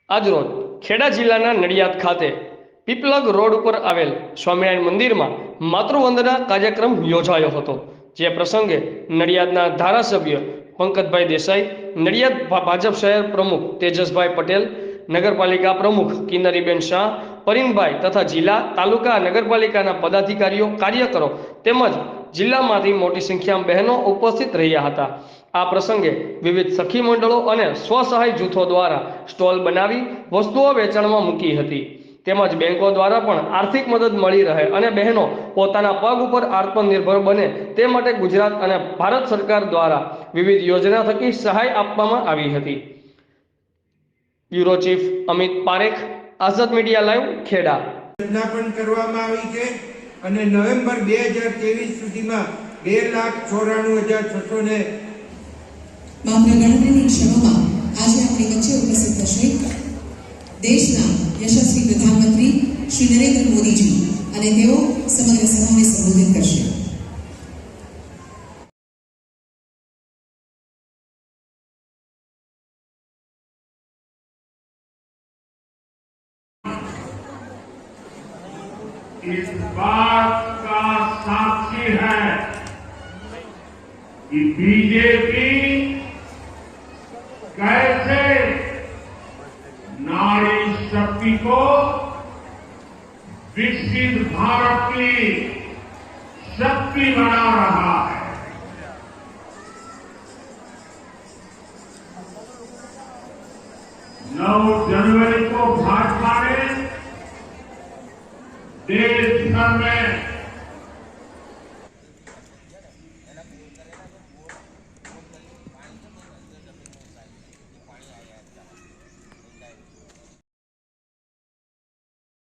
આજરોજ ખેડા જિલ્લાના નડિયાદ ખાતે પીપલગ રોડ ઉપર આવેલ સ્વામિનારાયણ મંદિરમાં માતૃવંદના કાર્યક્રમ યોજાયો હતો। જે પ્રસંગે નડિયાદના ધારાસભ્ય પંકજભાઈ દેસાઈ, નડિયાદ ભાજપ શહેર પ્રમુખ તેજસભાઈ પટેલ, નગરપાલિકા પ્રમુખ કિન્નરીબેન શાહ, પરિનભાઈ તથા જિલ્લા તાલુકા નગરપાલિકાના પદાધિકારીઓ, કાર્યકરો તેમજ જિલ્લામાંથી મોટી સંખ્યામાં બહેનો ઉપસ્થિત રહ્યા હતા। આ પ્રસંગે વિવિધ સખી મંડળો અને સ્વસહાય જૂથો દ્વારા સ્ટોલ બનાવી વસ્તુઓ વેચાણમાં મૂકી હતી। તેમજ બેંકો દ્વારા પણ આર્થિક મદદ મળી રહે અને બહેનો પોતાના પગ ઉપર આત્મનિર્ભર બને તે માટે ગુજરાત અને ભારત સરકાર દ્વારા વિવિધ યોજના થકી સહાય આપવામાં આવી હતી। બ્યુરો ચીફ અમિત પારેખ, આઝાદ મીડિયા લાઈવ, ખેડા। યોજના પણ કરવામાં આવી છે અને નવેમ્બર 2023 સુધીમાં 2,94,600 માત્ર ગણતરીની ક્ષણોમાં આજે આપણી વચ્ચે ઉપસ્થિત થશે દેશના યશસ્વી પ્રધાનમંત્રી શ્રી નરેન્દ્ર મોદીજી અને તેઓ સમગ્ર સભાને સંબોધિત કરશે। इस बात का साक्षी है कि बीजेपी कैसे नारी शक्ति को विकसित भारत की शक्ति बना रहा है। 9 जनवरी को भाजपा ने देश भर में